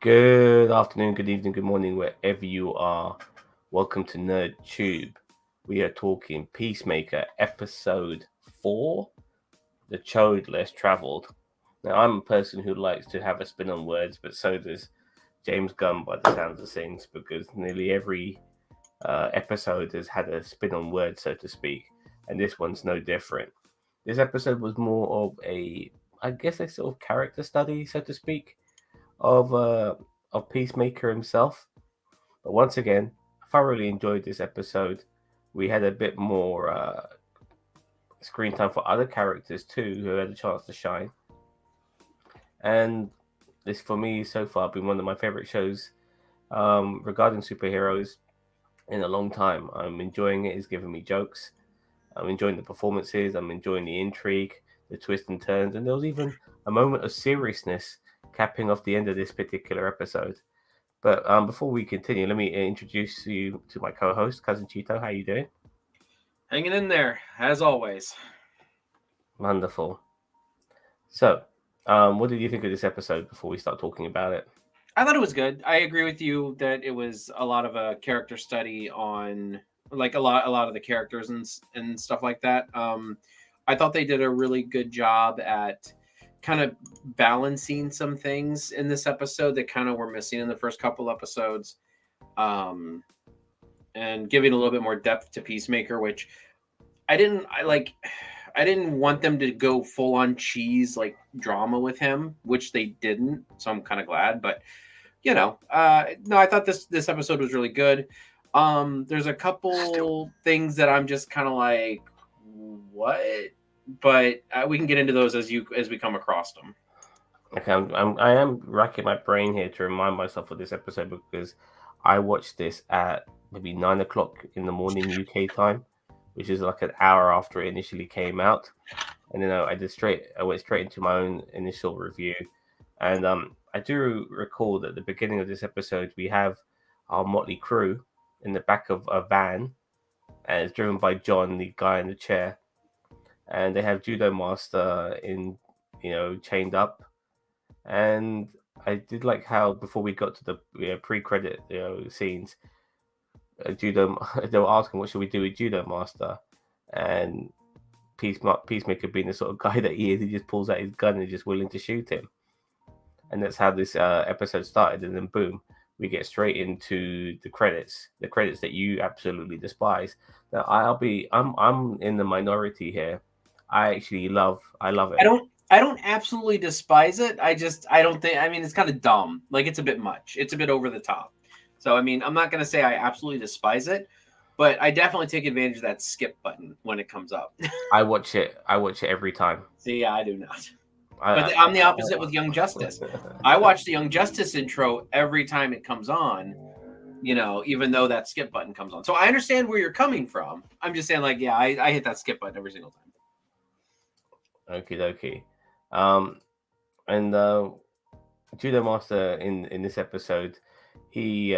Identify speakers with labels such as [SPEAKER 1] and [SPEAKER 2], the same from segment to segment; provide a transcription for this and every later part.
[SPEAKER 1] Good afternoon, good evening, good morning, wherever you are. Welcome to Nerd Tube. We are talking Peacemaker, episode 4, The Chode Less Traveled. Now, I'm a person who likes to have a spin on words, but so does James Gunn by the sounds of things, because nearly every episode has had a spin on words, so to speak, and this one's no different. This episode was more of a sort of character study, so to speak, of uh, of Peacemaker himself. But once again, I thoroughly enjoyed this episode. We had a bit more screen time for other characters too, who had a chance to shine. And this, for me, so far, been one of my favorite shows regarding superheroes in a long time. I'm enjoying it. It's giving me jokes. I'm enjoying the performances. I'm enjoying the intrigue, the twists and turns, and there was even a moment of seriousness capping off the end of this particular episode. But before we continue, let me introduce you to my co-host, cousin Cheeto. How you doing?
[SPEAKER 2] Hanging in there, as always.
[SPEAKER 1] Wonderful. So, what did you think of this episode before we start talking about it?
[SPEAKER 2] I thought it was good. I agree with you that it was a lot of a character study on like a lot of the characters and stuff like that. I thought they did a really good job at kind of balancing some things in this episode that kind of were missing in the first couple episodes. Um, and giving a little bit more depth to Peacemaker, which I didn't want them to go full on cheese like drama with him, which they didn't. So I'm kind of glad. But no, I thought this episode was really good. There's a couple things that I'm just kind of like, what? But we can get into those as we come across them.
[SPEAKER 1] Okay, I am racking my brain here to remind myself of this episode because I watched this at maybe 9 o'clock in the morning UK time, which is like an hour after it initially came out. And then I went straight into my own initial review, and I do recall that at the beginning of this episode we have our motley crew in the back of a van, and it's driven by John, the guy in the chair, and they have Judo Master in, chained up. And I did like how before we got to the pre-credit scenes, Judo they were asking what should we do with Judo Master, and Peacemaker being the sort of guy that he is, he just pulls out his gun and is just willing to shoot him. And that's how this episode started. And then boom, we get straight into the credits that you absolutely despise. Now I'm in the minority here. I love
[SPEAKER 2] I
[SPEAKER 1] it.
[SPEAKER 2] don't I don't absolutely despise it. I don't think, I mean, it's kind of dumb. Like, it's a bit much. It's a bit over the top. So I mean, I'm not gonna say I absolutely despise it, but I definitely take advantage of that skip button when it comes up.
[SPEAKER 1] I watch it. I watch it every time.
[SPEAKER 2] See, yeah, I do not.
[SPEAKER 1] I,
[SPEAKER 2] But
[SPEAKER 1] I,
[SPEAKER 2] I'm the opposite with Young Justice. I watch the Young Justice intro every time it comes on, even though that skip button comes on. So I understand where you're coming from. I'm just saying, like, yeah, I hit that skip button every single time.
[SPEAKER 1] Okie dokie. Um, and Judo Master in this episode, he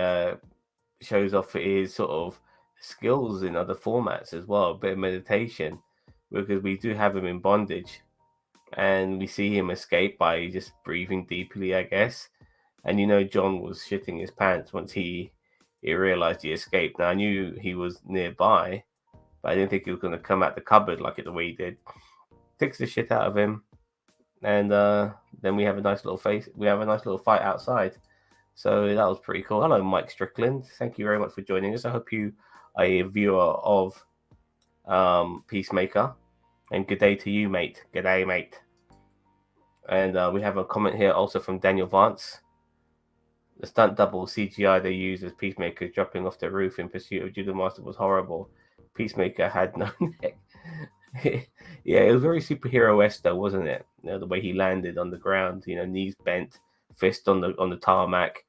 [SPEAKER 1] shows off his sort of skills in other formats as well, a bit of meditation, because we do have him in bondage, and we see him escape by just breathing deeply, I guess. And John was shitting his pants once he realized he escaped. Now I knew he was nearby, but I didn't think he was going to come out the cupboard like it the way he did. Takes the shit out of him, and then we have a nice little fight outside. So that was pretty cool. Hello, Mike Strickland. Thank you very much for joining us. I hope you are a viewer of Peacemaker, and good day to you, mate. Good day, mate. And we have a comment here also from Daniel Vance. The stunt double CGI they used as Peacemaker dropping off the roof in pursuit of Judo Master was horrible. Peacemaker had no neck. Yeah, it was very superhero-esque though, wasn't it? The way he landed on the ground, knees bent, fist on the tarmac.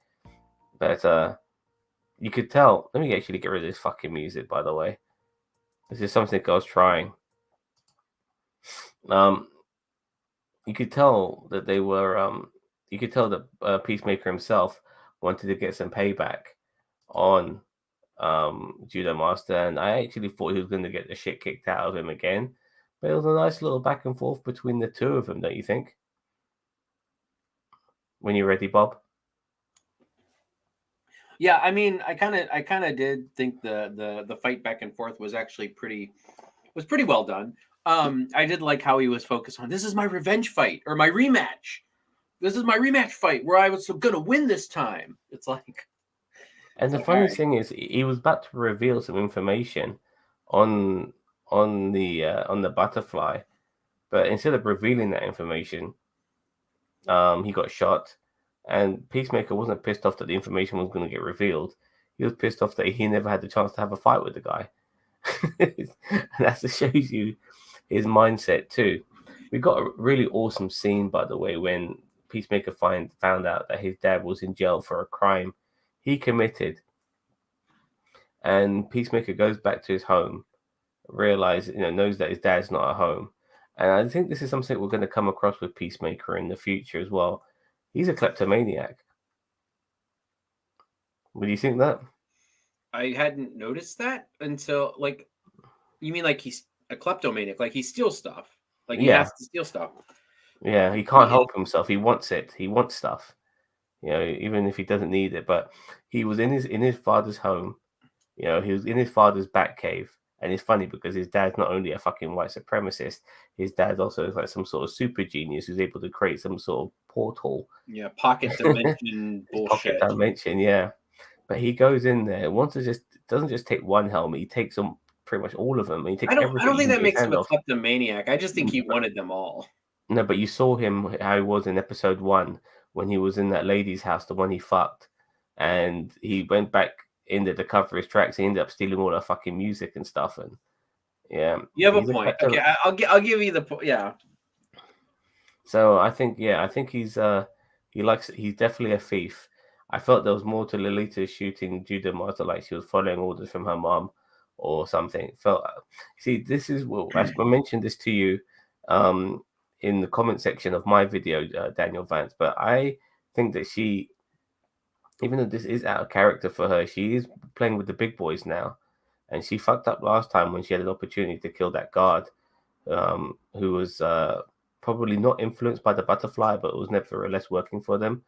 [SPEAKER 1] But you could tell. Let me actually get rid of this fucking music, by the way. This is something I was trying. Um, you could tell that they were. You could tell that Peacemaker himself wanted to get some payback on Judo Master, and I actually thought he was going to get the shit kicked out of him again. But it was a nice little back and forth between the two of them, don't you think? When you're ready, Bob.
[SPEAKER 2] Yeah, I mean, I kind of did think the fight back and forth was actually pretty well done. I did like how he was focused on, this is my revenge fight or my rematch. This is my rematch fight where I was gonna win this time.
[SPEAKER 1] And
[SPEAKER 2] It's
[SPEAKER 1] the
[SPEAKER 2] like all
[SPEAKER 1] funny
[SPEAKER 2] right.
[SPEAKER 1] thing is, he was about to reveal some information on on the butterfly, but instead of revealing that information, he got shot. And Peacemaker wasn't pissed off that the information was going to get revealed. He was pissed off that he never had the chance to have a fight with the guy. And that just shows you his mindset too. We got a really awesome scene, by the way, when Peacemaker found out that his dad was in jail for a crime he committed, and Peacemaker goes back to his home, knows that his dad's not at home, and I think this is something we're going to come across with Peacemaker in the future as well. He's a kleptomaniac. Would you think that?
[SPEAKER 2] I hadn't noticed that until like, you mean like he's a kleptomaniac, like he steals stuff, like he
[SPEAKER 1] Yeah,
[SPEAKER 2] has to steal stuff.
[SPEAKER 1] yeah. He can't
[SPEAKER 2] He,
[SPEAKER 1] help himself. He wants it. He wants stuff. Even if he doesn't need it. But he was in his father's home. He was in his father's back cave. And it's funny because his dad's not only a fucking white supremacist, his dad also is like some sort of super genius who's able to create some sort of portal.
[SPEAKER 2] yeah, pocket dimension
[SPEAKER 1] His pocket
[SPEAKER 2] bullshit.
[SPEAKER 1] dimension, yeah. But he goes in there, wants to just doesn't just take one helmet, he takes them pretty much all of them, and he takes
[SPEAKER 2] I
[SPEAKER 1] everything
[SPEAKER 2] don't
[SPEAKER 1] he
[SPEAKER 2] think
[SPEAKER 1] can
[SPEAKER 2] that
[SPEAKER 1] get his
[SPEAKER 2] makes him
[SPEAKER 1] hand
[SPEAKER 2] a
[SPEAKER 1] off.
[SPEAKER 2] kleptomaniac. I just think he
[SPEAKER 1] But,
[SPEAKER 2] wanted them all.
[SPEAKER 1] no, but you saw him how he was in episode 1 when he was in that lady's house, the one he fucked, and he went back in there to cover his tracks. He ended up stealing all her fucking music and stuff, and yeah,
[SPEAKER 2] You have a
[SPEAKER 1] he's a
[SPEAKER 2] point.
[SPEAKER 1] klepto.
[SPEAKER 2] Okay, I'll give you the yeah.
[SPEAKER 1] So I think, yeah, I think he's definitely a thief. I felt there was more to Lolita shooting Judah Marta, like she was following orders from her mom or something. See, this is what I mentioned this to you um, in the comment section of my video, Daniel Vance. But I think that she, even though this is out of character for her, she is playing with the big boys now, and she fucked up last time when she had an opportunity to kill that guard who was probably not influenced by the butterfly, but was nevertheless working for them.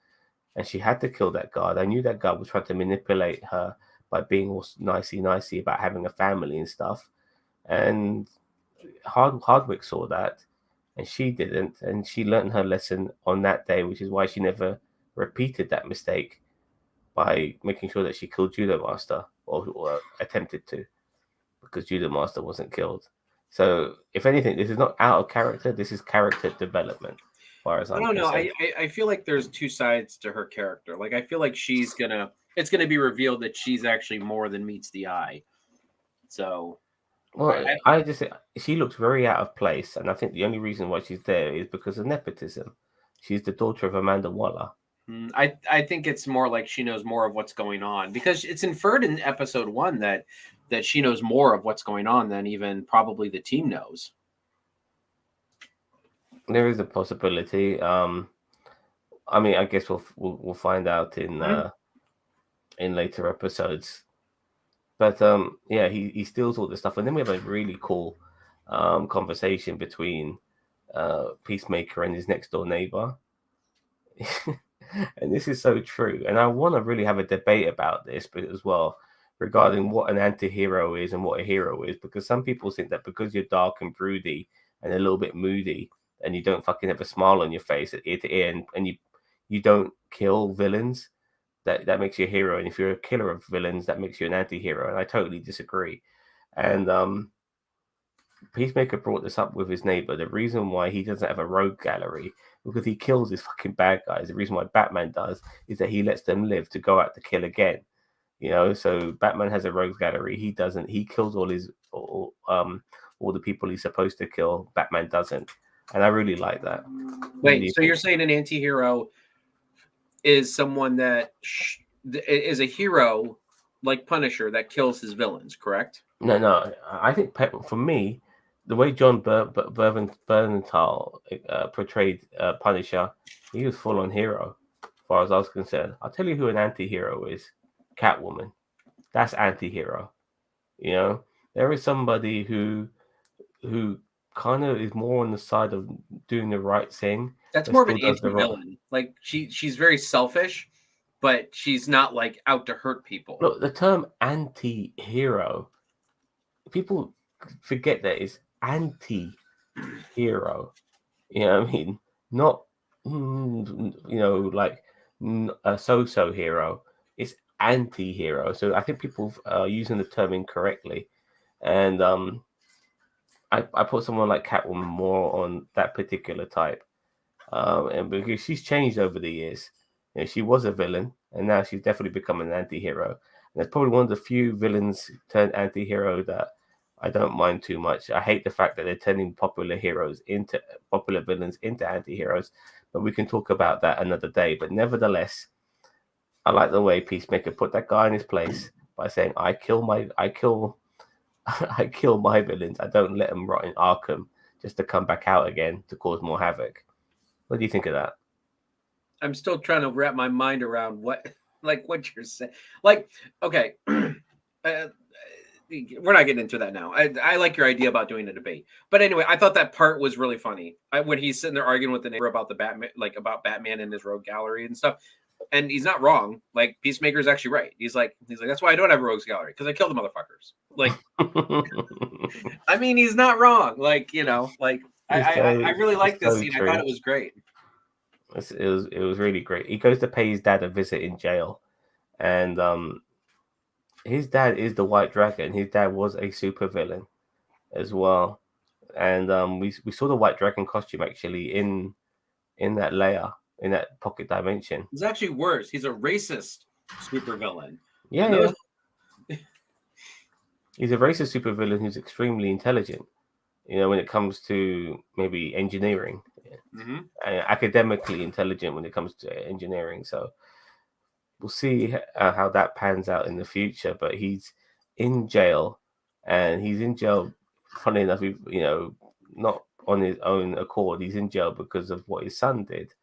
[SPEAKER 1] And she had to kill that guard. I knew that guard was trying to manipulate her by being all nicey about having a family and stuff. And Hardwick saw that, and she didn't. And she learned her lesson on that day, which is why she never repeated that mistake by making sure that she killed Judo Master or attempted to, because Judo Master wasn't killed. So, if anything, this is not out of character. This is character development, as far as
[SPEAKER 2] I
[SPEAKER 1] I'm
[SPEAKER 2] don't know.
[SPEAKER 1] concerned.
[SPEAKER 2] I feel like there's two sides to her character. Like I feel like it's gonna be revealed that she's actually more than meets the eye. So
[SPEAKER 1] Well, I just she looks very out of place, and I think the only reason why she's there is because of nepotism. She's the daughter of Amanda Waller.
[SPEAKER 2] I think it's more like she knows more of what's going on because it's inferred in episode one that she knows more of what's going on than even probably the team knows.
[SPEAKER 1] There is a possibility. I mean, I guess we'll find out
[SPEAKER 2] Mhm.
[SPEAKER 1] in later episodes. But yeah, he steals all this stuff, and then we have a really cool conversation between Peacemaker and his next door neighbor. And this is so true. And I want to really have a debate about this, but as well regarding what an anti-hero is and what a hero is, because some people think that because you're dark and broody and a little bit moody and you don't fucking have a smile on your face at ear to ear, and you don't kill villains, that makes you a hero. And if you're a killer of villains, that makes you an anti-hero. And I totally disagree. And Peacemaker brought this up with his neighbor. The reason why he doesn't have a rogue gallery, because he kills his fucking bad guys. The reason why Batman does is that he lets them live to go out to kill again. So Batman has a rogue gallery. He doesn't. He kills all the people he's supposed to kill. Batman doesn't, and I really like that. What do
[SPEAKER 2] Wait,
[SPEAKER 1] you
[SPEAKER 2] so
[SPEAKER 1] think?
[SPEAKER 2] you're saying an anti-hero is someone that is a hero like Punisher that kills his villains, correct?
[SPEAKER 1] No, no. I think for me, the way John Bernthal portrayed Punisher, he was full on hero, as far as I was concerned. I'll tell you who an anti-hero is: Catwoman. That's anti-hero. You know, there is somebody who kind of is more on the side of doing the right thing,
[SPEAKER 2] That's
[SPEAKER 1] but
[SPEAKER 2] more of an
[SPEAKER 1] still does the right.
[SPEAKER 2] anti-villain. Like she's very selfish, but she's not like out to hurt people.
[SPEAKER 1] Look, the term anti-hero, people forget that it's anti-hero. You know what I mean? Not, like a so-so hero. It's anti-hero. So I think people are using the term incorrectly. And I put someone like Catwoman more on that particular type. And because she's changed over the years. She was a villain, and now she's definitely become an anti-hero. And that's probably one of the few villains turned anti-hero that I don't mind too much. I hate the fact that they're turning popular villains into anti-heroes, but we can talk about that another day. But nevertheless, I like the way Peacemaker put that guy in his place by saying, I kill I kill my villains. I don't let them rot in Arkham just to come back out again to cause more havoc. What do you think of that?
[SPEAKER 2] I'm still trying to wrap my mind around what you're saying. Like, okay, we're not getting into that now. I like your idea about doing a debate, but anyway, I thought that part was really funny when he's sitting there arguing with the neighbor about the Batman, like about Batman and his rogue gallery and stuff. And he's not wrong. Like Peacemaker is actually right. He's like that's why I don't have a rogues gallery, because I kill the motherfuckers. Like, I mean, he's not wrong. Like, like I really like this
[SPEAKER 1] so
[SPEAKER 2] scene. I
[SPEAKER 1] true.
[SPEAKER 2] thought it was great.
[SPEAKER 1] It was really great. He goes to pay his dad a visit in jail, and his dad is the White Dragon. His dad was a supervillain as well, and we saw the White Dragon costume actually in that layer, in that pocket dimension.
[SPEAKER 2] It's actually worse. He's a racist supervillain.
[SPEAKER 1] Yeah, yeah. He's a racist supervillain who's extremely intelligent. When it comes to maybe engineering,
[SPEAKER 2] Mm-hmm.
[SPEAKER 1] and academically intelligent when it comes to engineering. So we'll see how that pans out in the future. But he's in jail, and he's in jail. Funny enough, not on his own accord. He's in jail because of what his son did,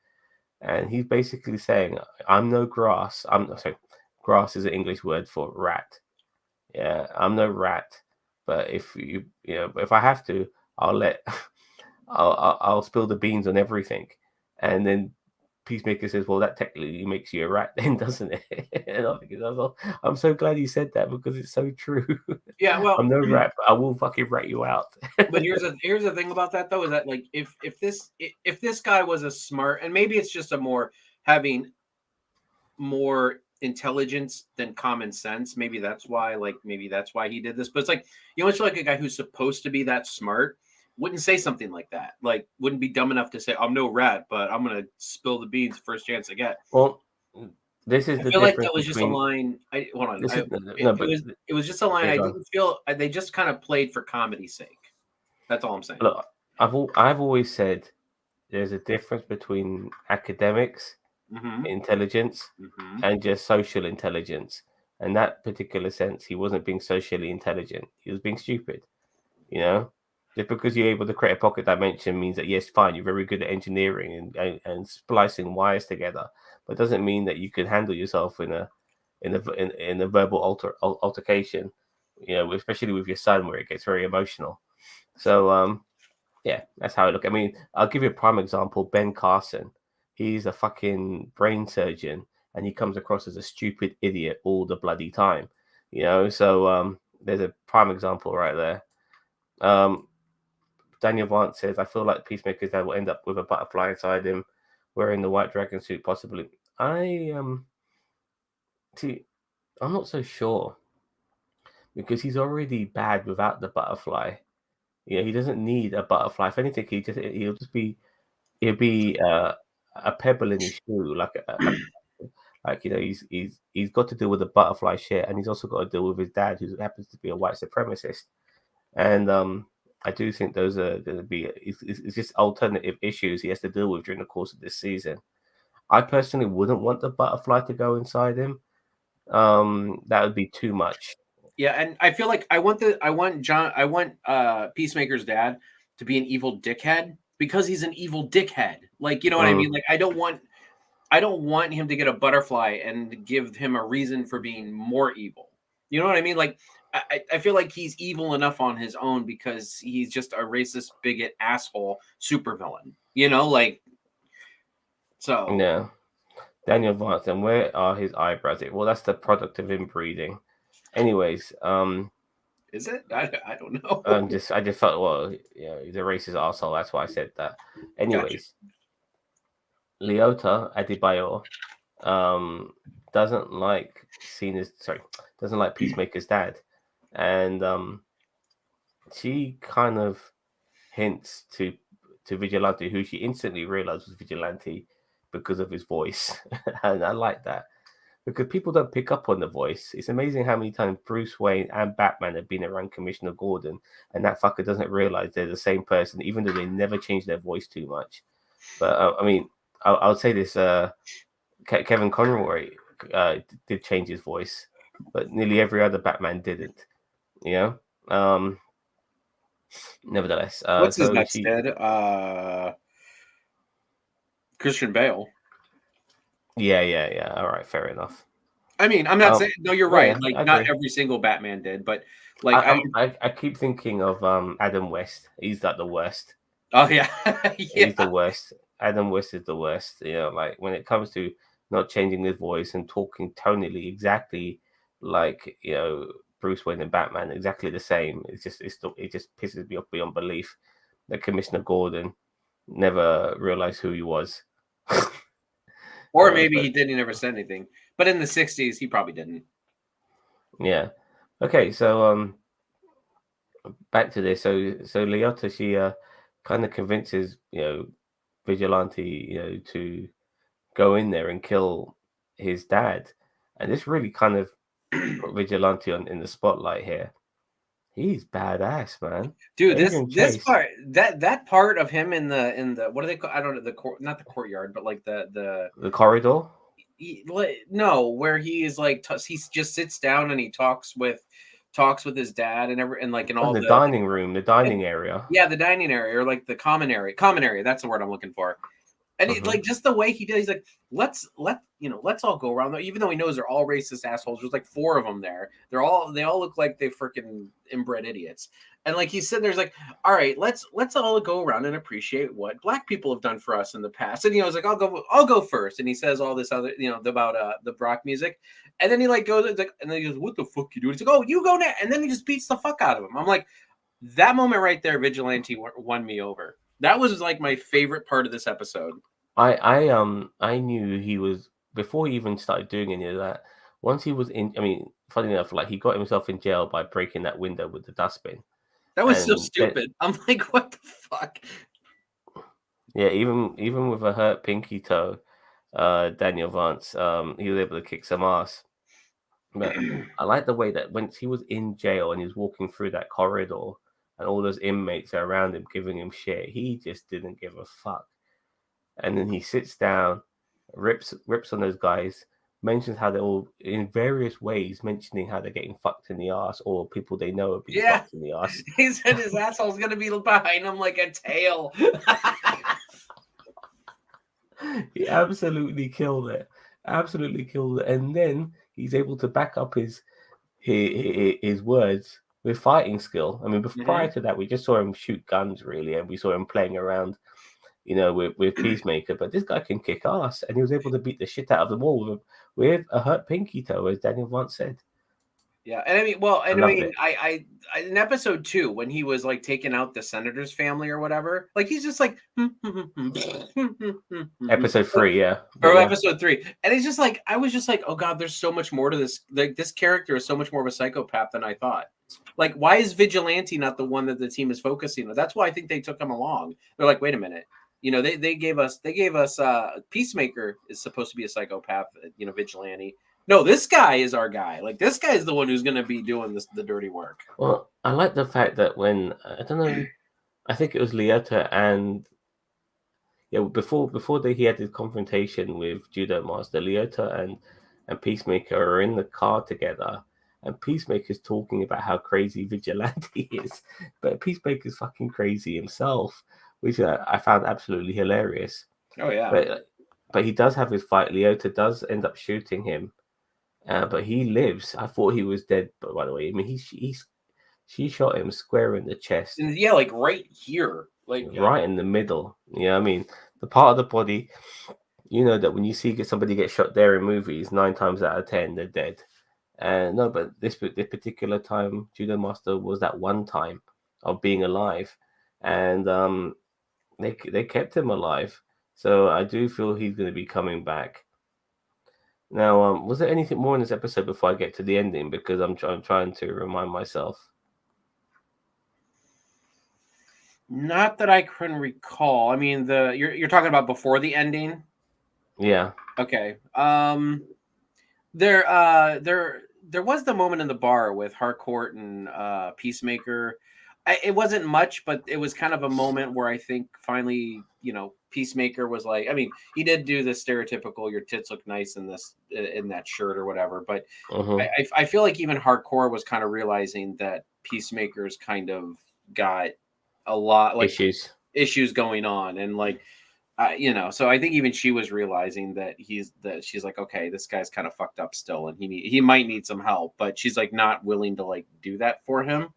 [SPEAKER 1] and he's basically saying, "I'm no grass. I'm sorry, grass is an English word for rat. Yeah, I'm no rat. But if I have to, I'll let." I'll spill the beans on everything, and then Peacemaker says, "Well, that technically makes you a rat, then, doesn't it?" And I'm so glad you said that because it's so true.
[SPEAKER 2] Yeah, well,
[SPEAKER 1] I'm no rat, but I will fucking rat you out.
[SPEAKER 2] but here's the thing about that though, is that like if this guy was a smart, and maybe it's just a more having more intelligence than common sense. Maybe that's why he did this. But it's like, it's like a guy who's supposed to be that smart wouldn't say something like that. Like, wouldn't be dumb enough to say, "I'm no rat, but I'm gonna spill the beans first chance I get."
[SPEAKER 1] Well, this is
[SPEAKER 2] I
[SPEAKER 1] the
[SPEAKER 2] feel like
[SPEAKER 1] difference
[SPEAKER 2] that was just a
[SPEAKER 1] between.
[SPEAKER 2] line. Hold on.
[SPEAKER 1] This is
[SPEAKER 2] It was just a line.
[SPEAKER 1] yeah,
[SPEAKER 2] I
[SPEAKER 1] go on.
[SPEAKER 2] didn't feel they just kind of played for comedy's sake. That's all I'm saying.
[SPEAKER 1] Look, I've always said there's a difference between academics,
[SPEAKER 2] Mm-hmm.
[SPEAKER 1] intelligence,
[SPEAKER 2] Mm-hmm.
[SPEAKER 1] and just social intelligence. In that particular sense, he wasn't being socially intelligent. He was being stupid. Just because you're able to create a pocket dimension means that, yes, fine, you're very good at engineering and splicing wires together, but doesn't mean that you can handle yourself in a verbal altercation. Especially with your son, where it gets very emotional. So yeah, that's how I look. I mean, I'll give you a prime example. Ben Carson, he's a fucking brain surgeon, and he comes across as a stupid idiot all the bloody time. So there's a prime example right there. Daniel Vance says, I feel like Peacemaker's dad will end up with a butterfly inside him, wearing the white dragon suit, possibly. See, I'm not so sure because he's already bad without the butterfly. He doesn't need a butterfly. If anything, he'll be a pebble in his shoe, he's got to deal with the butterfly shit, and he's also got to deal with his dad, who happens to be a white supremacist. And I do think those are going to be it's just alternative issues he has to deal with during the course of this season. I personally wouldn't want the butterfly to go inside him. That would be too much.
[SPEAKER 2] Yeah, and I feel like I want Peacemaker's dad to be an evil dickhead, because he's an evil dickhead. Like, you know what I mean? Like, I don't want him to get a butterfly and give him a reason for being more evil. You know what I mean? Like, I feel like he's evil enough on his own because he's just a racist, bigot, asshole supervillain. Like, so
[SPEAKER 1] Yeah. Daniel Vance, and where are his eyebrows? Well, that's the product of inbreeding. Anyways,
[SPEAKER 2] Is it? I don't know.
[SPEAKER 1] I just felt, well, he's a racist asshole. That's why I said that.
[SPEAKER 2] Gotcha.
[SPEAKER 1] Anyways, Leota Adebayo doesn't like doesn't like Peacemaker's dad, and she kind of hints to Vigilante, who she instantly realized was Vigilante because of his voice, and I like that because people don't pick up on the voice. It's amazing how many times Bruce Wayne and Batman have been around Commissioner Gordon, and that fucker doesn't realize they're the same person, even though they never change their voice too much. But I mean, I would say this: Kevin Conroy did change his voice, but nearly every other Batman didn't. You know. Nevertheless,
[SPEAKER 2] What's his
[SPEAKER 1] so
[SPEAKER 2] nuts
[SPEAKER 1] she,
[SPEAKER 2] did? Christian Bale.
[SPEAKER 1] yeah. All right, fair enough.
[SPEAKER 2] I mean, I'm not saying no. You're right.
[SPEAKER 1] Yeah,
[SPEAKER 2] Like,
[SPEAKER 1] I
[SPEAKER 2] not
[SPEAKER 1] agree.
[SPEAKER 2] every single Batman did, but like
[SPEAKER 1] I keep thinking of Adam West. He's like the worst.
[SPEAKER 2] Oh yeah, yeah.
[SPEAKER 1] He's the worst. Adam West is the worst. Like when it comes to not changing his voice and talking tonally exactly like Bruce Wayne and Batman, exactly the same. It just pisses me off beyond belief that Commissioner Gordon never realized who he was.
[SPEAKER 2] Or maybe
[SPEAKER 1] But
[SPEAKER 2] he did. He never said anything. But in the '60s, he probably didn't.
[SPEAKER 1] yeah. Okay, so back to this. So Leota, she kind of convinces Vigilante to go in there and kill his dad, and this really kind of put Vigilante in the spotlight here. He's badass, man.
[SPEAKER 2] Dude,
[SPEAKER 1] Adrian
[SPEAKER 2] this
[SPEAKER 1] Chase,
[SPEAKER 2] part that part of him in the what do they call? I don't know, the court, not the courtyard, but like
[SPEAKER 1] the corridor,
[SPEAKER 2] no, where he is like he just sits down and he talks with his dad and like in
[SPEAKER 1] in
[SPEAKER 2] all
[SPEAKER 1] the
[SPEAKER 2] the
[SPEAKER 1] dining room, the dining area.
[SPEAKER 2] yeah, the dining area, or like the common area. That's the word I'm looking for. And he,
[SPEAKER 1] Hmm.
[SPEAKER 2] like, just the way he did, he's like, let's all go around. Even though he knows they're all racist assholes, there's like four of them there. They all look like they freaking inbred idiots. And like he's sitting there, he's like, all right, let's all go around and appreciate what black people have done for us in the past. And he's like, I'll go first. And he says all this other, about the Brock music. And then he like goes, it's like, and then he goes, what the fuck you doing? He's like, oh, you go next. And then he just beats the fuck out of him. I'm like, that moment right there, Vigilante won me over. That was like my favorite part of this episode.
[SPEAKER 1] I knew he was before he even started doing any of that. Once he was in, I mean, funny enough, like he got himself in jail by breaking that window with the dustbin.
[SPEAKER 2] That was so
[SPEAKER 1] And then,
[SPEAKER 2] stupid. I'm like, what the fuck?
[SPEAKER 1] yeah, even with a hurt pinky toe, Daniel Vance, he was able to kick some ass. But I like the way that once he was in jail and he was walking through that corridor and all those inmates are around him giving him shit, he just didn't give a fuck. And then he sits down, rips on those guys, mentions how they're all in various ways mentioning how they're getting fucked in the ass or people they know have been
[SPEAKER 2] Yeah.
[SPEAKER 1] fucked in the ass.
[SPEAKER 2] He said his asshole's gonna be behind him like a tail.
[SPEAKER 1] He absolutely killed it. Absolutely killed it. And then he's able to back up his words with fighting skill. I mean, prior to that, we just saw him shoot guns, really, and we saw him playing around, with Peacemaker. But this guy can kick ass, and he was able to beat the shit out of them all with a hurt pinky toe, as Daniel once said.
[SPEAKER 2] Yeah, and I mean, well,
[SPEAKER 1] I
[SPEAKER 2] and I
[SPEAKER 1] loved
[SPEAKER 2] mean,
[SPEAKER 1] it.
[SPEAKER 2] I in episode 2 when he was like taking out the senator's family or whatever, like he's just like
[SPEAKER 1] Episode 3, yeah. But
[SPEAKER 2] or
[SPEAKER 1] yeah.
[SPEAKER 2] episode 3, and it's just like I was just like, oh god, there's so much more to this. Like this character is so much more of a psychopath than I thought. Like, why is Vigilante not the one that the team is focusing on? That's why I think they took him along. They're like, wait a minute, they gave us Peacemaker is supposed to be a psychopath, Vigilante. No, this guy is our guy. Like this guy is the one who's going to be doing the dirty work.
[SPEAKER 1] Well, I like the fact that when I don't know, I think it was Leota and before he had his confrontation with Judo Master, Leota and Peacemaker are in the car together, and Peacemaker's talking about how crazy Vigilante is, but Peacemaker's fucking crazy himself, which I found absolutely hilarious.
[SPEAKER 2] Oh yeah,
[SPEAKER 1] but he does have his fight. Leota does end up shooting him, but he lives. I thought he was dead, but by the way, I mean she shot him square in the chest.
[SPEAKER 2] and yeah, like right here, like
[SPEAKER 1] Right in the middle. Yeah, I mean the part of the body you know that when you see somebody get shot there in movies, 9 times out of 10 they're dead. And no, but this particular time, Judo Master was that one time of being alive, and they kept him alive. So I do feel he's going to be coming back. Now, was there anything more in this episode before I get to the ending? Because I'm trying to remind myself.
[SPEAKER 2] Not that I can recall. I mean, you're talking about before the ending.
[SPEAKER 1] Yeah.
[SPEAKER 2] Okay. There was the moment in the bar with Harcourt and Peacemaker. It wasn't much, but it was kind of a moment where I think finally, Peacemaker was like, I mean, he did do the stereotypical "your tits look nice in that shirt" or whatever, but
[SPEAKER 1] Mm-hmm.
[SPEAKER 2] I feel like even Hardcore was kind of realizing that Peacemaker's kind of got a lot like
[SPEAKER 1] Issues.
[SPEAKER 2] going on, and like so I think even she was realizing that she's like, okay, this guy's kind of fucked up still, and he might need some help, but she's like not willing to like do that for him.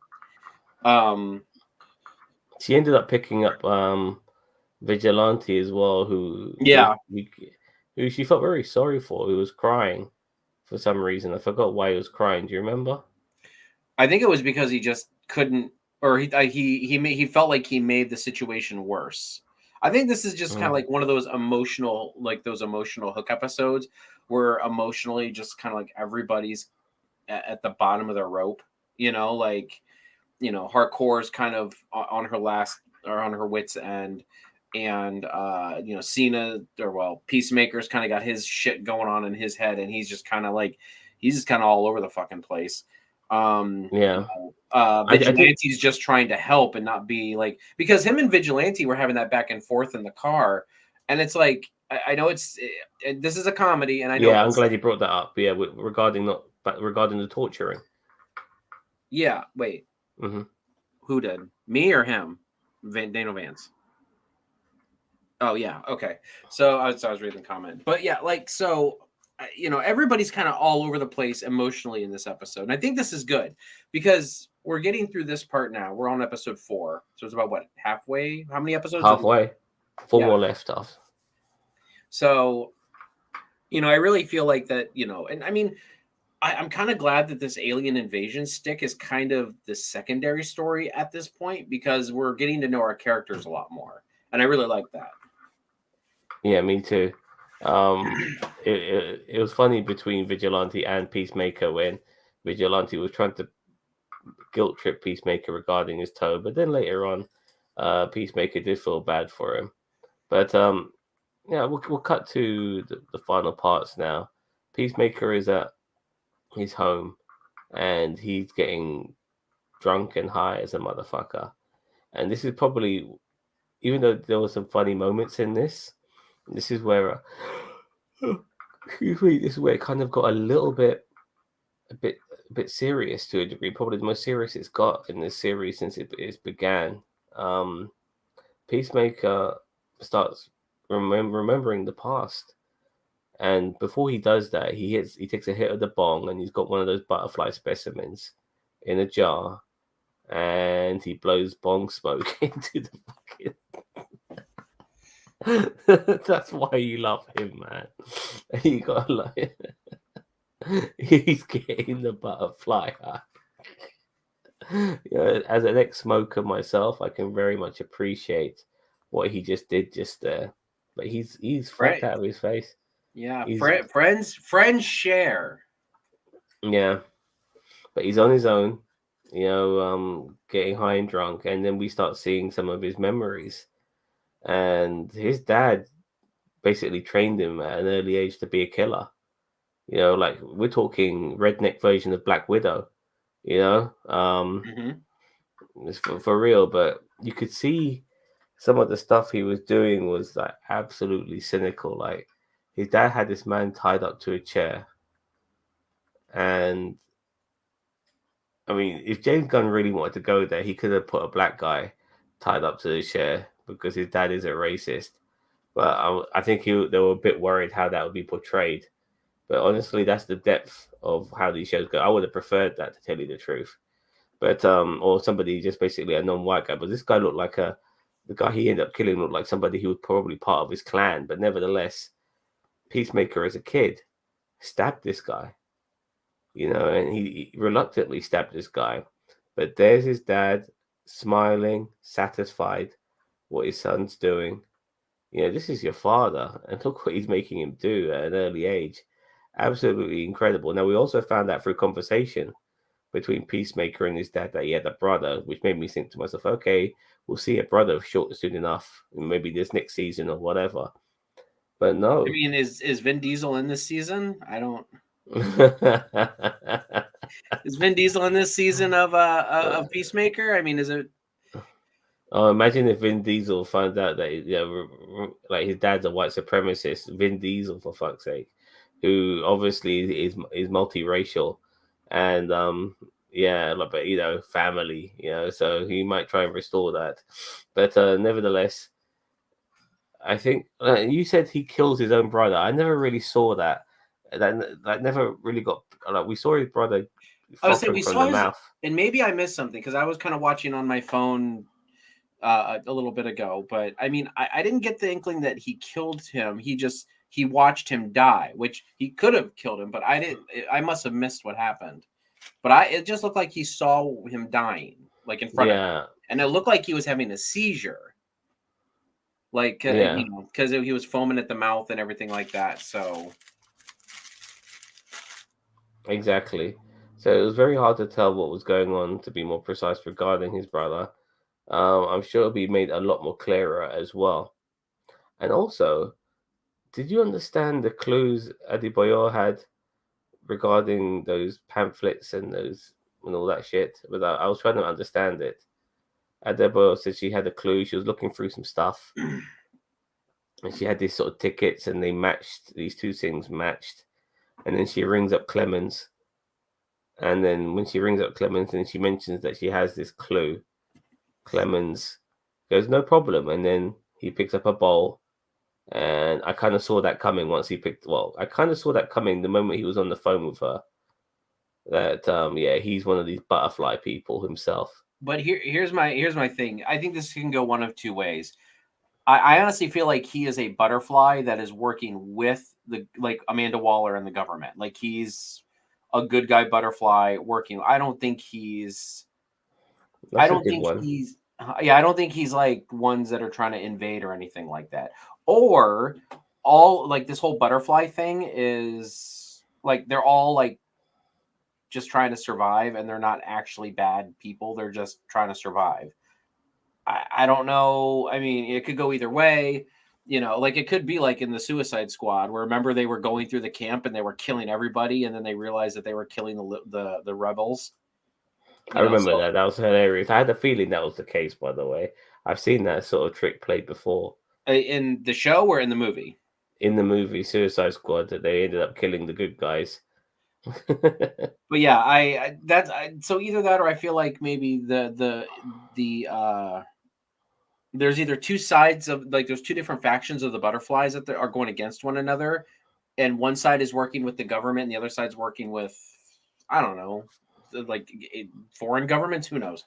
[SPEAKER 1] She ended up picking up Vigilante as well, who she felt very sorry for, who was crying for some reason. I forgot why he was crying. Do you remember?
[SPEAKER 2] I think it was because he just couldn't, or he felt like he made the situation worse. I think this is just kind of like one of those emotional hook episodes where emotionally just kind of like everybody's at the bottom of their rope, like, Hardcore's kind of on her last or on her wits end, and Cena, or well, Peacemaker's kind of got his shit going on in his head, and he's just kind of all over the fucking place. Vigilante's just trying to help and not be like, because him and Vigilante were having that back and forth in the car, and it's like, I know this is a comedy, and I know.
[SPEAKER 1] Yeah, I'm glad you brought that up. Yeah, regarding the torturing.
[SPEAKER 2] Yeah, wait.
[SPEAKER 1] Mm-hmm.
[SPEAKER 2] Who did? Me or him? Daniel Vance. Oh yeah, okay. So I was reading the comment, but yeah, like, so everybody's kind of all over the place emotionally in this episode, and I think this is good because we're getting through this part now. We're on episode 4, so it's about what, halfway? How many episodes?
[SPEAKER 1] Halfway. 4 more left off.
[SPEAKER 2] So, I really feel like that, and I mean, I'm kind of glad that this alien invasion stick is kind of the secondary story at this point, because we're getting to know our characters a lot more, and I really like that.
[SPEAKER 1] Yeah, me too. It was funny between Vigilante and Peacemaker when Vigilante was trying to guilt trip Peacemaker regarding his toe, but then later on, Peacemaker did feel bad for him. But yeah, we'll cut to the final parts now. Peacemaker is at his home, and he's getting drunk and high as a motherfucker. And this is probably, even though there were some funny moments in this is where excuse me, this is where it kind of got a bit serious to a degree. Probably the most serious it's got in this series since it began. Peacemaker starts remembering the past, and before he does that, he takes a hit of the bong, and he's got one of those butterfly specimens in a jar, and he blows bong smoke into the fucking. That's why you love him, man. You got like, he's getting the butterfly high. As an ex-smoker myself, I can very much appreciate what he just did just there. But he's fucked out of his face.
[SPEAKER 2] Yeah, friends share.
[SPEAKER 1] Yeah, but he's on his own, getting high and drunk, and then we start seeing some of his memories. And his dad basically trained him at an early age to be a killer. Like, we're talking redneck version of Black Widow. It's for real. But you could see some of the stuff he was doing was like absolutely cynical. Like, his dad had this man tied up to a chair, and I mean, if James Gunn really wanted to go there, he could have put a black guy tied up to the chair because his dad is a racist. But I think they were a bit worried how that would be portrayed. But honestly, that's the depth of how these shows go. I would have preferred that, to tell you the truth. But or somebody just basically a non-white guy. But this guy looked like the guy he ended up killing looked like somebody who was probably part of his clan. But nevertheless, Peacemaker as a kid stabbed this guy, and he reluctantly stabbed this guy. But there's his dad smiling, satisfied what his son's doing. This is your father, and look what he's making him do at an early age. Absolutely incredible. Now, we also found out through conversation between Peacemaker and his dad that he had a brother, which made me think to myself, okay, we'll see a brother soon enough, maybe this next season or whatever. But
[SPEAKER 2] I
[SPEAKER 1] no.
[SPEAKER 2] mean, is Vin Diesel in this season? I don't. Is Vin Diesel in this season of Peacemaker? I mean, is it?
[SPEAKER 1] Oh, imagine if Vin Diesel finds out that like his dad's a white supremacist. Vin Diesel, for fuck's sake, who obviously is multiracial, and yeah, like, but family, so he might try and restore that. But nevertheless, I think you said he kills his own brother. I never really saw that. That never really got like we saw his brother
[SPEAKER 2] I would say
[SPEAKER 1] frothing
[SPEAKER 2] we
[SPEAKER 1] from
[SPEAKER 2] saw
[SPEAKER 1] the
[SPEAKER 2] his,
[SPEAKER 1] mouth.
[SPEAKER 2] and maybe I missed something because I was kind of watching on my phone a little bit ago. But I mean, I didn't get the inkling that he killed him. He watched him die, which he could have killed him, but I didn't. I must have missed what happened. But it just looked like he saw him dying, like in front of him,
[SPEAKER 1] Yeah,
[SPEAKER 2] and it looked like he was having a seizure, like
[SPEAKER 1] yeah.
[SPEAKER 2] because he was foaming at the mouth and everything like that. So
[SPEAKER 1] Exactly. So it was very hard to tell what was going on, to be more precise, regarding his brother. I'm sure it'll be made a lot more clearer as well. And also, did you understand the clues Adebayor had regarding those pamphlets and all that shit? Without, I was trying to understand it. Adebayor said she had a clue. She was looking through some stuff, and she had these sort of tickets, and they matched. These two things matched, and then she rings up Clemens. And then when she rings up Clemens and she mentions that she has this clue, Clemens goes, no problem. And then he picks up a bowl. And I kind of saw that coming I kind of saw that coming the moment he was on the phone with her. That, yeah, he's one of these butterfly people himself.
[SPEAKER 2] but here's my thing. I think this can go one of two ways. I honestly feel like he is a butterfly that is working with the like Amanda Waller and the government. Like he's a good guy butterfly working. I
[SPEAKER 1] That's a
[SPEAKER 2] don't
[SPEAKER 1] good
[SPEAKER 2] think
[SPEAKER 1] one.
[SPEAKER 2] he's yeah, I don't think he's like ones that are trying to invade or anything like that. Or all like this whole butterfly thing is like they're all like just trying to survive and they're not actually bad people. They're just trying to survive. I don't know. I mean, it could go either way. Like it could be like in the Suicide Squad, where remember they were going through the camp and they were killing everybody, and then they realized that they were killing the rebels.
[SPEAKER 1] I remember
[SPEAKER 2] So
[SPEAKER 1] that. That was hilarious. I had a feeling that was the case, by the way. I've seen that sort of trick played before
[SPEAKER 2] in the show or in the movie.
[SPEAKER 1] in the movie Suicide Squad, that they ended up killing the good guys.
[SPEAKER 2] But yeah, so either that or I feel like maybe the there's either two sides of like there's two different factions of the butterflies that are going against one another, and one side is working with the government and the other side's working with I don't know, like foreign governments, who knows.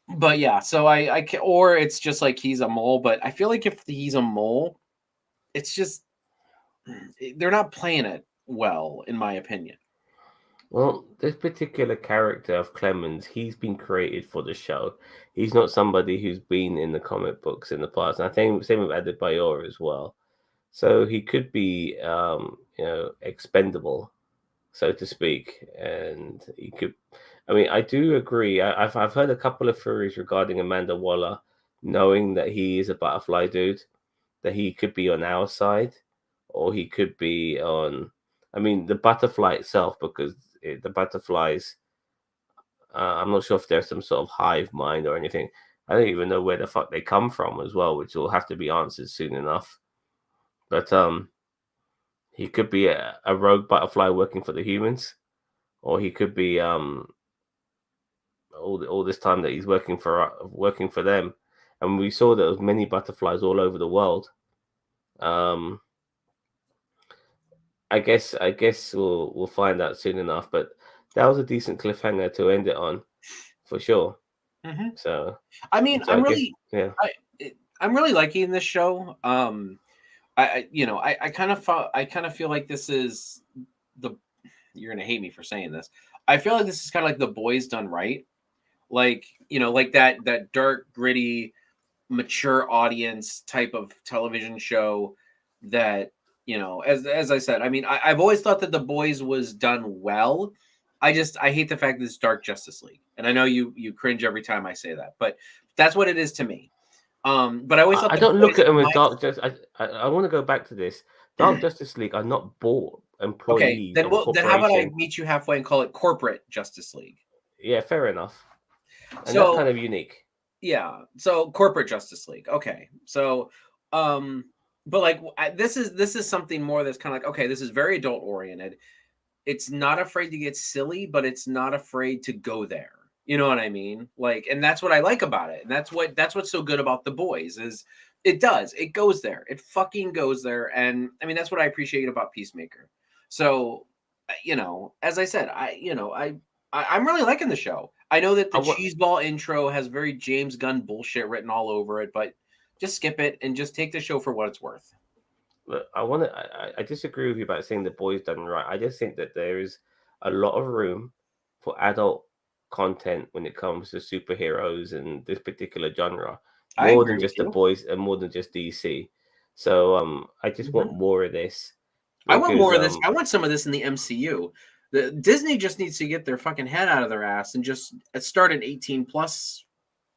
[SPEAKER 2] But yeah, so I can, or it's just like he's a mole, but I feel like if he's a mole, it's just they're not playing it well in my opinion.
[SPEAKER 1] Well, this particular character of Clemens, he's been created for the show. He's not somebody who's been in the comic books in the past. And I think same with Adebayor as well. So he could be, expendable, so to speak. And he could, I mean, I do agree. I've heard a couple of theories regarding Amanda Waller, knowing that he is a butterfly dude, that he could be on our side, or he could be on. I mean, the butterfly itself, because the butterflies. I'm not sure if there's some sort of hive mind or anything. I don't even know where the fuck they come from as well, which will have to be answered soon enough. But he could be a rogue butterfly working for the humans, or he could be all this time that he's working for them. And we saw that there was many butterflies all over the world. Um, I guess we'll find out soon enough. But that was a decent cliffhanger to end it on, for sure.
[SPEAKER 2] Mm-hmm.
[SPEAKER 1] So
[SPEAKER 2] I mean,
[SPEAKER 1] so I guess, yeah.
[SPEAKER 2] I, I'm really liking this show. I kind of feel like this is the you're gonna hate me for saying this. I feel like this is kind of like The Boys done right. Like, like that dark, gritty, mature audience type of television show that, as I said, I mean, I've always thought that The Boys was done well. I hate the fact that it's Dark Justice League. And I know you cringe every time I say that, but that's what it is to me. But I always thought
[SPEAKER 1] I
[SPEAKER 2] The
[SPEAKER 1] don't look
[SPEAKER 2] Boys
[SPEAKER 1] at them as
[SPEAKER 2] nice.
[SPEAKER 1] Dark Justice. I want to go back to this. Dark Justice League are not bought
[SPEAKER 2] Okay,
[SPEAKER 1] employees of a
[SPEAKER 2] then how about I
[SPEAKER 1] corporation.
[SPEAKER 2] meet you halfway and call it Corporate Justice League?
[SPEAKER 1] Yeah, fair enough. And that's
[SPEAKER 2] So
[SPEAKER 1] kind of unique.
[SPEAKER 2] yeah, so Corporate Justice League. Okay, so but like this is something more that's kind of like, okay, this is very adult oriented. It's not afraid to get silly, but it's not afraid to go there. You know what I mean? Like, and that's what I like about it. And that's what's so good about The Boys is it goes there. It fucking goes there. And I mean, that's what I appreciate about Peacemaker. So, as I said, I'm really liking the show. I know that
[SPEAKER 1] I
[SPEAKER 2] the
[SPEAKER 1] want.
[SPEAKER 2] cheeseball intro has very James Gunn bullshit written all over it, but just skip it and just take the show for what it's worth.
[SPEAKER 1] Look, I want to. I disagree with you about saying the boys done right. I just think that there is a lot of room for adult content when it comes to superheroes and this particular genre,
[SPEAKER 2] I
[SPEAKER 1] more
[SPEAKER 2] agree
[SPEAKER 1] than
[SPEAKER 2] with
[SPEAKER 1] just the
[SPEAKER 2] you.
[SPEAKER 1] boys and more than just DC. So I just want
[SPEAKER 2] Mhm.
[SPEAKER 1] more of this
[SPEAKER 2] I want
[SPEAKER 1] because
[SPEAKER 2] more of this. I want some of this in the MCU. The Disney just needs to get their fucking head out of their ass and just start an 18 plus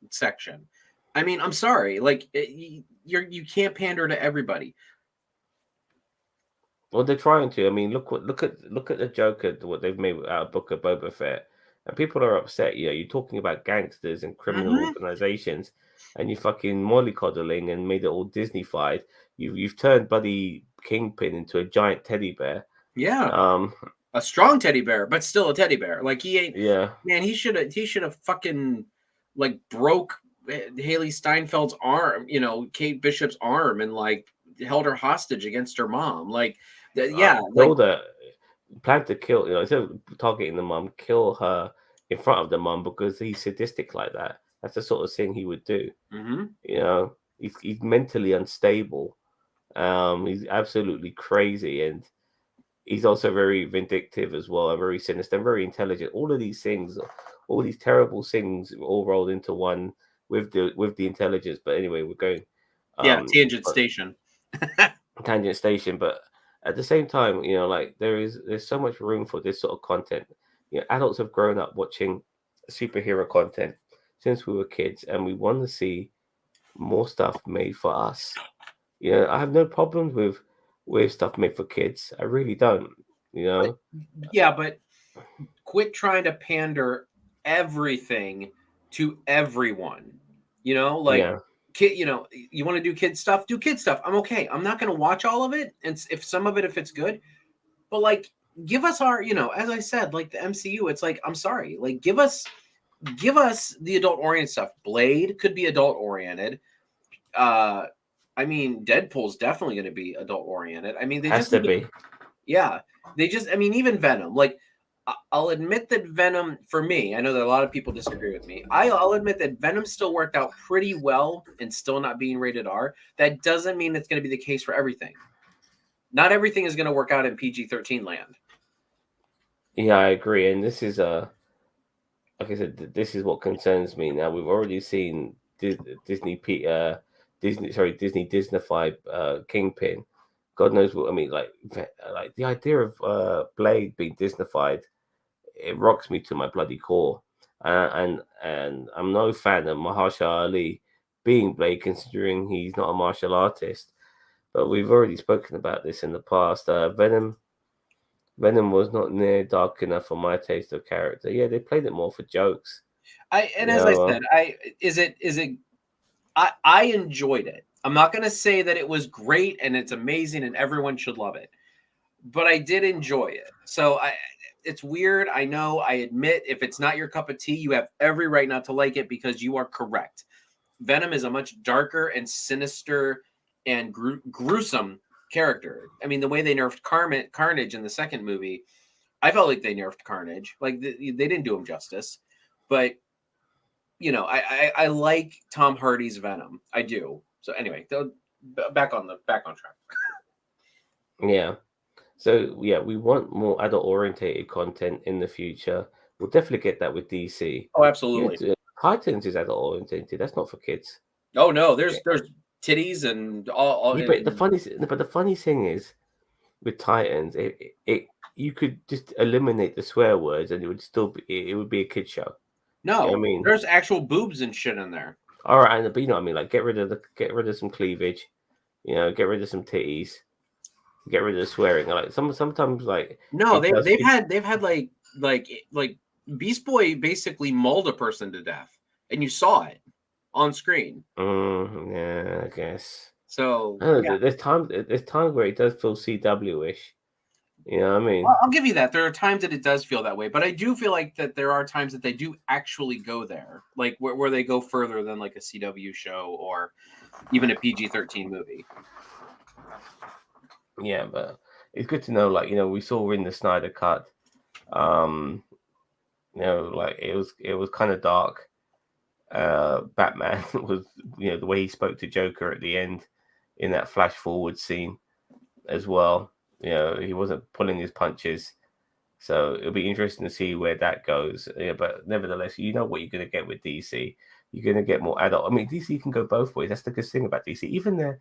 [SPEAKER 2] section. I mean, I'm sorry, like you can't pander to everybody.
[SPEAKER 1] well, they're trying to. I mean, look at the Joker, what they've made out of Book of Boba Fett, and people are upset. You know, you're talking about gangsters and criminal
[SPEAKER 2] Hmm.
[SPEAKER 1] organizations, and you fucking mollycoddling and made it all Disneyfied. You've turned Buddy Kingpin into a giant teddy bear.
[SPEAKER 2] Yeah,
[SPEAKER 1] Um,
[SPEAKER 2] a strong teddy bear, but still a teddy bear. Like he ain't.
[SPEAKER 1] yeah,
[SPEAKER 2] Man, he should have fucking like broke Haley Steinfeld's arm. Kate Bishop's arm and like held her hostage against her mom. Like, yeah, like
[SPEAKER 1] killed her. Planned to kill. You know, instead of targeting the mum, kill her in front of the mum because he's sadistic like that. That's the sort of thing he would do.
[SPEAKER 2] hmm
[SPEAKER 1] You know, he's mentally unstable. He's absolutely crazy, and he's also very vindictive as well, and very sinister, and very intelligent. All of these things, all these terrible things, all rolled into one with the intelligence. But anyway, we're going
[SPEAKER 2] yeah,
[SPEAKER 1] um
[SPEAKER 2] Tangent
[SPEAKER 1] on
[SPEAKER 2] Station.
[SPEAKER 1] tangent station. But at the same time, you know, like there's so much room for this sort of content. You know, adults have grown up watching superhero content since we were kids, and we want to see more stuff made for us. You know, I have no problems with stuff made for kids. I really don't. You
[SPEAKER 2] But
[SPEAKER 1] know,
[SPEAKER 2] yeah, but quit trying to pander everything to everyone. Like
[SPEAKER 1] yeah,
[SPEAKER 2] kid, you want to do kid stuff. I'm okay. I'm not going to watch all of it, and if some of it, if it's good, but like give us our, as I said, like the MCU. It's like, I'm sorry, like give us the adult oriented stuff. Blade could be adult oriented. Uh, I mean, Deadpool's definitely going to be adult oriented. I mean, they
[SPEAKER 1] has
[SPEAKER 2] just
[SPEAKER 1] to
[SPEAKER 2] need to.
[SPEAKER 1] be.
[SPEAKER 2] Yeah, I mean, even Venom. Like, I'll admit that Venom, for me, I know that a lot of people disagree with me. I'll admit that Venom still worked out pretty well and still not being rated R. That doesn't mean it's going to be the case for everything. Not everything is going to work out in PG-13 land.
[SPEAKER 1] Yeah, I agree. And this is like I said, this is what concerns me. Now we've already seen Disney, Disney Disneyfied Kingpin. God knows what I mean. Like the idea of Blade being Disneyfied, it rocks me to my bloody core. And I'm no fan of Mahershala Ali being Blade, considering he's not a martial artist. But we've already spoken about this in the past. Venom was not near dark enough for my taste of character. Yeah, they played it more for jokes.
[SPEAKER 2] And
[SPEAKER 1] You
[SPEAKER 2] as I
[SPEAKER 1] know,
[SPEAKER 2] said, I enjoyed it. I'm not going to say that it was great and it's amazing and everyone should love it, but I did enjoy it. So it's weird. I know. I admit, if it's not your cup of tea, you have every right not to like it because you are correct. Venom is a much darker and sinister and gruesome character. I mean, the way they nerfed Carnage in the second movie, I felt like they nerfed Carnage. Like they didn't do him justice. But I like Tom Hardy's Venom. I do. So anyway, back on track.
[SPEAKER 1] Yeah. So yeah, we want more adult orientated content in the future. We'll definitely get that with DC.
[SPEAKER 2] Oh,
[SPEAKER 1] Yeah,
[SPEAKER 2] absolutely.
[SPEAKER 1] Titans is adult orientated. That's not for kids.
[SPEAKER 2] Oh no,
[SPEAKER 1] Yeah.
[SPEAKER 2] there's titties and all
[SPEAKER 1] Yeah, but
[SPEAKER 2] and
[SPEAKER 1] the funny thing is with Titans, it you could just eliminate the swear words and it would still be it would be a kid show. You know what I
[SPEAKER 2] no,
[SPEAKER 1] mean?
[SPEAKER 2] there's actual boobs and shit in there.
[SPEAKER 1] All right, but you know what I mean. Like get rid of some cleavage. You know, get rid of some titties. Get rid of the swearing. Like sometimes like
[SPEAKER 2] No,
[SPEAKER 1] it does.
[SPEAKER 2] they've had like Beast Boy basically mauled a person to death, and you saw it on screen.
[SPEAKER 1] Yeah, I guess.
[SPEAKER 2] So
[SPEAKER 1] I don't
[SPEAKER 2] yeah,
[SPEAKER 1] know. There's times where it does feel CW-ish. You know what I mean?
[SPEAKER 2] I'll give you that. There are times that it does feel that way, but I do feel like that there are times that they do actually go there, like where they go further than like a CW show or even a PG-13 movie.
[SPEAKER 1] Yeah, but it's good to know. Like we saw in the Snyder cut. Um, like it was kind of dark. Batman was the way he spoke to Joker at the end in that flash forward scene as well. He wasn't pulling his punches. So it'll be interesting to see where that goes. Yeah, but nevertheless, you know what you're going to get with DC. You're going to get more adult. I mean, DC can go both ways. That's the good thing about DC. Even their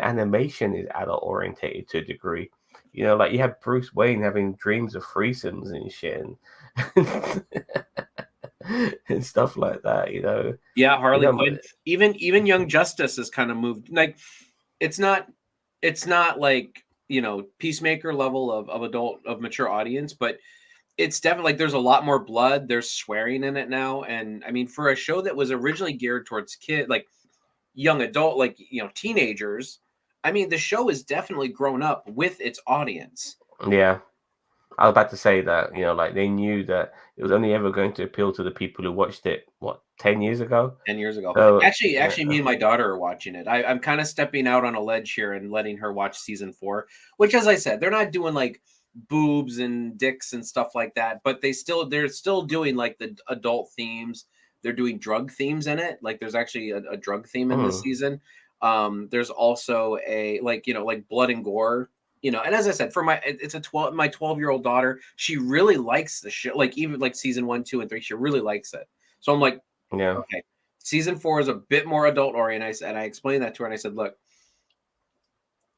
[SPEAKER 1] animation is adult orientated to a degree. Like you have Bruce Wayne having dreams of threesomes and shit, and, and stuff like that.
[SPEAKER 2] Yeah,
[SPEAKER 1] You
[SPEAKER 2] Harley
[SPEAKER 1] know,
[SPEAKER 2] Quinn. Even Young Justice has kind of moved. Like it's not it's not like Peacemaker level of adult of mature audience, but it's definitely like there's a lot more blood. There's swearing in it now, and I mean for a show that was originally geared towards like young adult, like teenagers. I mean the show is definitely grown up with its audience.
[SPEAKER 1] yeah. I was about to say that, like they knew that it was only ever going to appeal to the people who watched it, what, 10 years ago?
[SPEAKER 2] 10 years ago.
[SPEAKER 1] So,
[SPEAKER 2] Actually, me and my daughter are watching it. I'm kind of stepping out on a ledge here and letting her watch season 4, which, as I said, they're not doing like boobs and dicks and stuff like that, but they're still doing like the adult themes. They're doing drug themes in it. Like there's actually a drug theme in this
[SPEAKER 1] hmm,
[SPEAKER 2] season. There's also a like blood and gore. And as I said, for it's a 12-year-old daughter. She really likes the show. Like even like season 1, 2, and 3, she really likes it. So I'm like,
[SPEAKER 1] yeah.
[SPEAKER 2] okay. Season 4 is a bit more adult oriented. And I explained that to her and I said, look,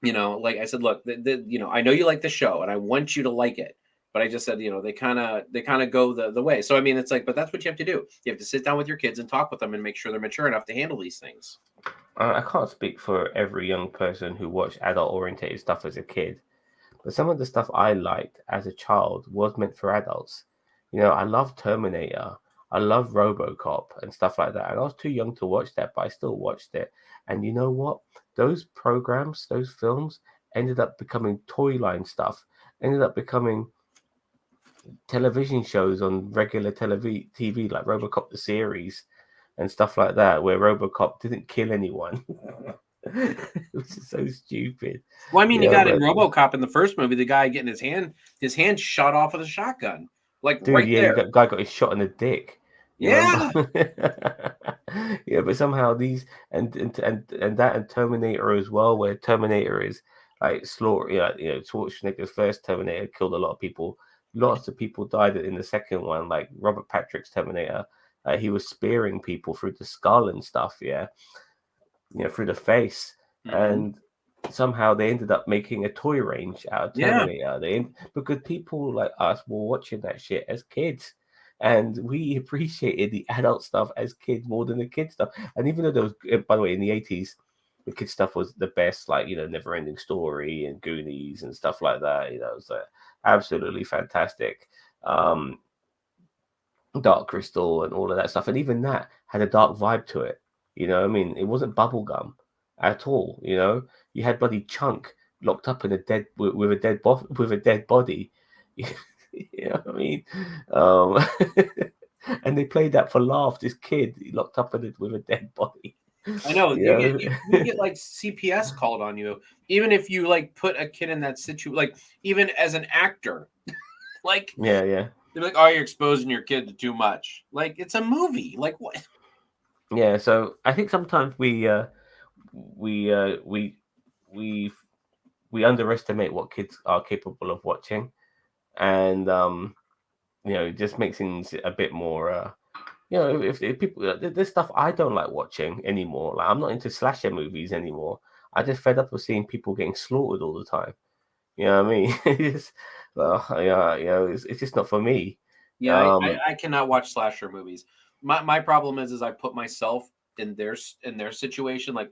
[SPEAKER 2] like I said, look, I know you like the show and I want you to like it. But I just said, they kind of go the way. So I mean, it's like, but that's what you have to do. You have to sit down with your kids and talk with them and make sure they're mature enough to handle these things.
[SPEAKER 1] I can't speak for every young person who watched adult orientated stuff as a kid, but some of the stuff I liked as a child was meant for adults. I love Terminator, I love RoboCop and stuff like that. And I was too young to watch that, but I still watched it. And you know what? Those programs, those films ended up becoming toy line stuff, ended up becoming television shows on regular TV, like RoboCop the series and stuff like that, where RoboCop didn't kill anyone, which is so stupid.
[SPEAKER 2] Well, I mean, you got in
[SPEAKER 1] But
[SPEAKER 2] RoboCop in the first movie, the guy getting his hand shot off with a shotgun, like
[SPEAKER 1] dude,
[SPEAKER 2] right
[SPEAKER 1] yeah,
[SPEAKER 2] there.
[SPEAKER 1] that guy got his shot in the dick. You remember?
[SPEAKER 2] Yeah.
[SPEAKER 1] Yeah, but somehow these and that and Terminator as well, where Terminator is like slaughter. Schwarzenegger's first Terminator killed a lot of people. Lots of people died in the second one, like Robert Patrick's Terminator. He was spearing people through the skull and stuff. Yeah, through the face,
[SPEAKER 2] Hmm.
[SPEAKER 1] and somehow they ended up making a toy range out of
[SPEAKER 2] Yeah.
[SPEAKER 1] Terminator. Because people like us were watching that shit as kids, and we appreciated the adult stuff as kids more than the kid stuff. And even though there was, by the way, in the 80s, the kid stuff was the best, like Never Ending Story and Goonies and stuff like that. It was absolutely fantastic. Um, Dark Crystal and all of that stuff, and even that had a dark vibe to it. I mean, it wasn't bubblegum at all. You had bloody Chunk locked up in a dead with a with a dead body. You know what I mean? Um, and they played that for laughs. This kid locked up in with a dead body.
[SPEAKER 2] I know
[SPEAKER 1] You
[SPEAKER 2] you get
[SPEAKER 1] know?
[SPEAKER 2] you get like CPS called on you, even if you like put a kid in that situation, like even as an actor, like
[SPEAKER 1] Yeah, yeah,
[SPEAKER 2] they're like, "Oh, you're exposing your kid to too much." Like it's a movie. Like what?
[SPEAKER 1] yeah. So I think sometimes we we we underestimate what kids are capable of watching, and it just makes things a bit more. If people, there's stuff I don't like watching anymore. Like I'm not into slasher movies anymore. I just fed up with seeing people getting slaughtered all the time. You know what I mean? It's, well, yeah, it's just not for me.
[SPEAKER 2] Yeah,
[SPEAKER 1] Um,
[SPEAKER 2] I cannot watch slasher movies. My problem is I put myself in their situation. Like,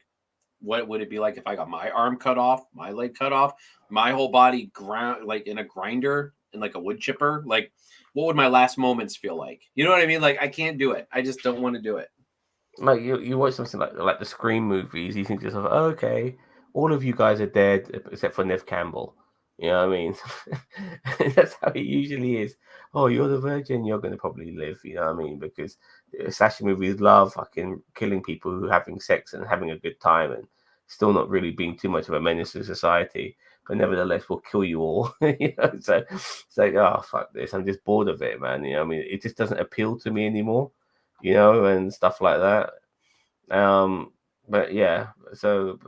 [SPEAKER 2] what would it be like if I got my arm cut off, my leg cut off, my whole body ground like in a grinder and like a wood chipper? Like, what would my last moments feel like? You know what I mean? Like, I can't do it. I just don't want to do it.
[SPEAKER 1] like you watch something like the Scream movies, you think to yourself, oh, okay, all of you guys are dead except for Nev Campbell. You know what I mean? That's how it usually is. Oh, you're the virgin, you're going to probably live. You know what I mean? Because slasher movies love fucking killing people who are having sex and having a good time and still not really being too much of a menace to society, but nevertheless will kill you all. So it's like, oh fuck this, I'm just bored of it, man. I mean, it just doesn't appeal to me anymore. And stuff like that. But yeah, so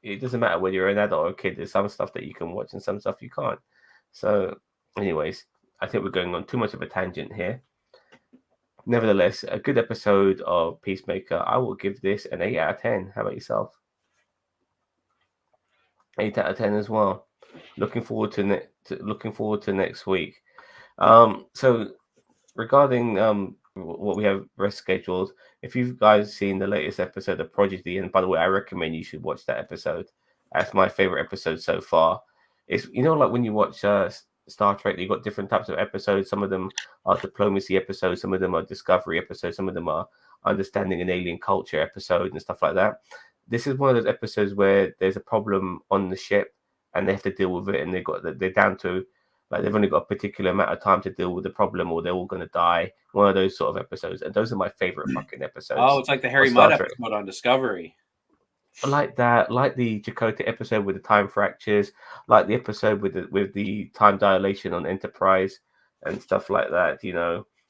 [SPEAKER 1] it doesn't matter whether you're an adult or a kid. There's some stuff that you can watch and some stuff you can't. So, anyways, I think we're going on too much of a tangent here. Nevertheless, a good episode of Peacemaker. I will give this an 8 out of 10. How about yourself? 8 out of 10 as well. Looking forward to next week. So regarding what we have rest scheduled, if you've guys seen the latest episode of Prodigy, and by the way, I recommend you should watch that episode. That's my favorite episode so far. It's like when you watch Star Trek, you've got different types of episodes. Some of them are diplomacy episodes, some of them are discovery episodes, some of them are understanding an alien culture episode and stuff like that. This is one of those episodes where there's a problem on the ship and they have to deal with it, and they're down to like they've only got a particular amount of time to deal with the problem, or they're all going to die. One of those sort of episodes, and those are my favorite fucking
[SPEAKER 2] Oh,
[SPEAKER 1] episodes
[SPEAKER 2] it's like the
[SPEAKER 1] of
[SPEAKER 2] Harry
[SPEAKER 1] Star
[SPEAKER 2] Mudd
[SPEAKER 1] Trek.
[SPEAKER 2] episode on Discovery.
[SPEAKER 1] Like that, like the Chakotay episode with the time fractures, like the episode with the time dilation on Enterprise and stuff like that.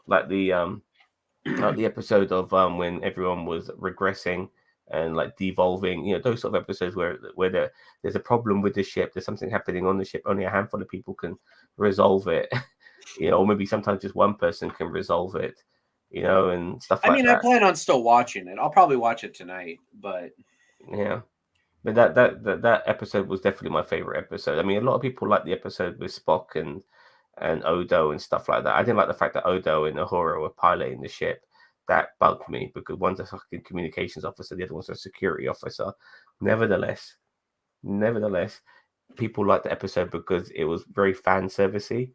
[SPEAKER 1] Like the episode of when everyone was regressing and like devolving. Those sort of episodes where there's a problem with the ship. There's something happening on the ship. Only a handful of people can resolve it. Or maybe sometimes just one person can resolve it. And stuff
[SPEAKER 2] I
[SPEAKER 1] like
[SPEAKER 2] mean, I
[SPEAKER 1] that.
[SPEAKER 2] plan on still watching it. I'll probably watch it tonight, but
[SPEAKER 1] Yeah. But that episode was definitely my favorite episode. I mean, a lot of people like the episode with Spock and Odo and stuff like that. I didn't like the fact that Odo and Uhura were piloting the ship. That bugged me because one's a fucking communications officer, the other one's a security officer. Nevertheless, people liked the episode because it was very fan servicey.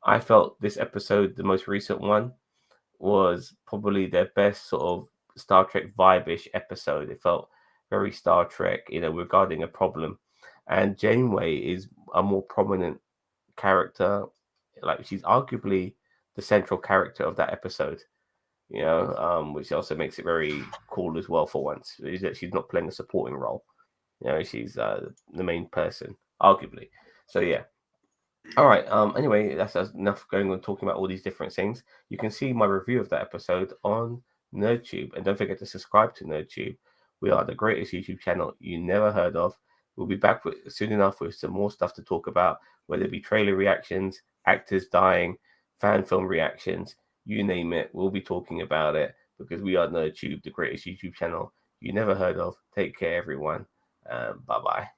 [SPEAKER 1] I felt this episode, the most recent one, was probably their best sort of Star Trek vibe-ish episode. It felt very Star Trek, regarding a problem. And Janeway is a more prominent character. Like she's arguably the central character of that episode. Which also makes it very cool as well for once. Is that she's not playing a supporting role. She's the main person, arguably. So yeah, all right. Anyway, that's enough going on talking about all these different things. You can see my review of that episode on NerdTube, and don't forget to subscribe to NerdTube. We are the greatest YouTube channel you never heard of. We'll be back soon enough with some more stuff to talk about, whether it be trailer reactions, actors dying, fan film reactions, you name it. We'll be talking about it because we are NerdTube, the greatest YouTube channel you never heard of. Take care, everyone. Bye bye.